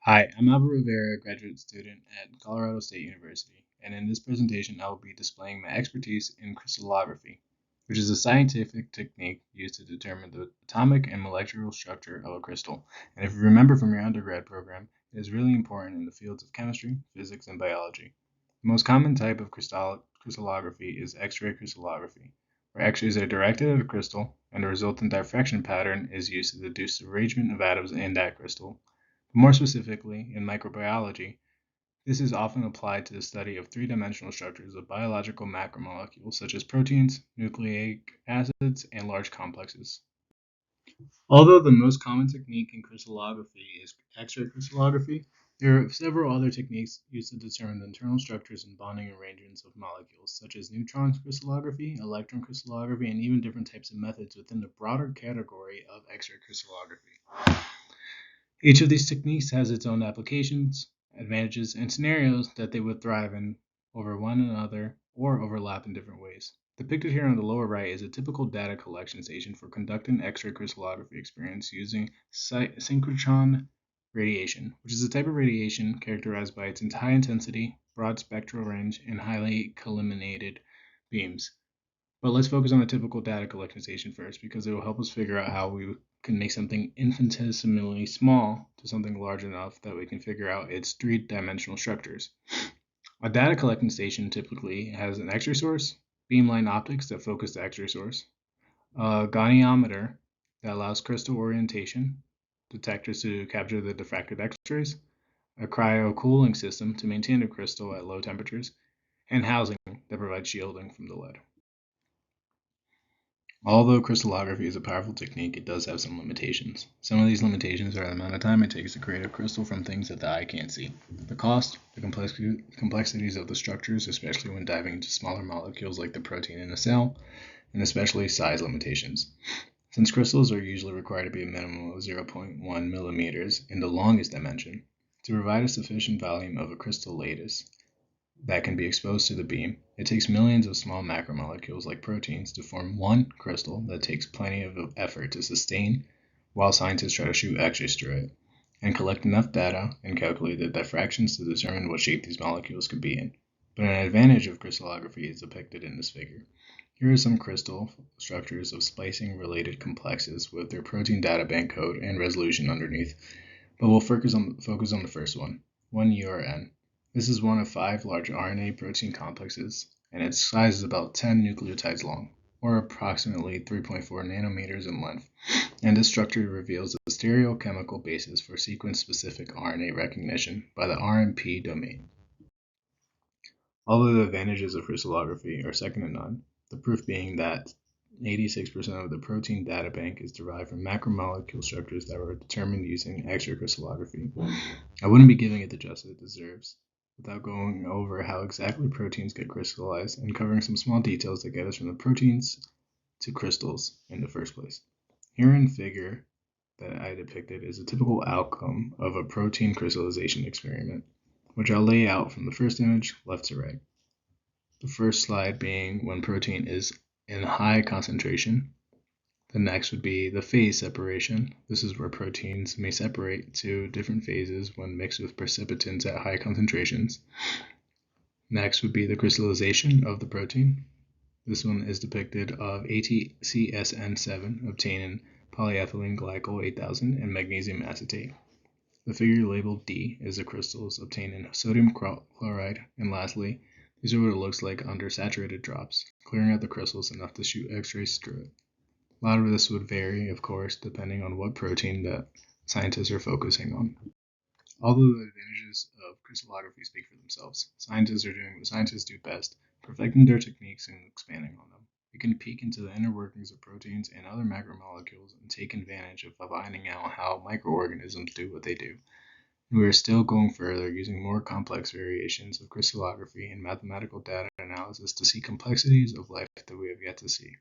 Hi, I'm Albert Rivera, a graduate student at Colorado State University, and in this presentation I will be displaying my expertise in crystallography, which is a scientific technique used to determine the atomic and molecular structure of a crystal. And if you remember from your undergrad program, it is really important in the fields of chemistry, physics, and biology. The most common type of crystallography is X-ray crystallography, where X-rays are directed at a crystal, and the resultant diffraction pattern is used to deduce the arrangement of atoms in that crystal. More specifically, in microbiology, this is often applied to the study of three-dimensional structures of biological macromolecules such as proteins, nucleic acids, and large complexes. Although the most common technique in crystallography is X-ray crystallography, there are several other techniques used to determine the internal structures and bonding arrangements of molecules, such as neutron crystallography, electron crystallography, and even different types of methods within the broader category of X-ray crystallography. Each of these techniques has its own applications, advantages, and scenarios that they would thrive in over one another or overlap in different ways. Depicted here on the lower right is a typical data collection station for conducting X-ray crystallography experiments using synchrotron radiation, which is a type of radiation characterized by its high intensity, broad spectral range, and highly collimated beams. But let's focus on the typical data collection station first because it will help us figure out how we can make something infinitesimally small to something large enough that we can figure out its three-dimensional structures. A data collecting station typically has an X-ray source, beamline optics that focus the X-ray source, a goniometer that allows crystal orientation, detectors to capture the diffracted X-rays, a cryo-cooling system to maintain the crystal at low temperatures, and housing that provides shielding from the lead. Although crystallography is a powerful technique, it does have some limitations. Some of these limitations are the amount of time it takes to create a crystal from things that the eye can't see, the cost, the complexities of the structures, especially when diving into smaller molecules like the protein in a cell, and especially size limitations. Since crystals are usually required to be a minimum of 0.1 millimeters in the longest dimension, to provide a sufficient volume of a crystal lattice that can be exposed to the beam, it takes millions of small macromolecules like proteins to form one crystal that takes plenty of effort to sustain while scientists try to shoot X-rays through it and collect enough data and calculate the diffractions to determine what shape these molecules could be in. But an advantage of crystallography is depicted in this figure. Here are some crystal structures of splicing related complexes with their protein data bank code and resolution underneath, but we'll focus on the first one, 1URN. This is one of 5 large RNA protein complexes, and its size is about 10 nucleotides long, or approximately 3.4 nanometers in length, and this structure reveals the stereochemical basis for sequence-specific RNA recognition by the RNP domain. Although the advantages of crystallography are second to none, the proof being that 86% of the protein data bank is derived from macromolecule structures that were determined using X-ray crystallography, I wouldn't be giving it the justice it deserves without going over how exactly proteins get crystallized and covering some small details that get us from the proteins to crystals in the first place. Here in figure that I depicted is a typical outcome of a protein crystallization experiment, which I'll lay out from the first image left to right. The first slide being when protein is in high concentration. The next would be the phase separation. This is where proteins may separate to different phases when mixed with precipitants at high concentrations. Next would be the crystallization of the protein. This one is depicted of ATCSN7 obtained in polyethylene glycol 8000 and magnesium acetate. The figure labeled D is the crystals obtained in sodium chloride. And lastly, these are what it looks like under saturated drops, clearing out the crystals enough to shoot X-rays through it. A lot of this would vary, of course, depending on what protein that scientists are focusing on. Although the advantages of crystallography speak for themselves, scientists are doing what scientists do best, perfecting their techniques and expanding on them. We can peek into the inner workings of proteins and other macromolecules and take advantage of finding out how microorganisms do what they do. And we are still going further, using more complex variations of crystallography and mathematical data analysis to see complexities of life that we have yet to see.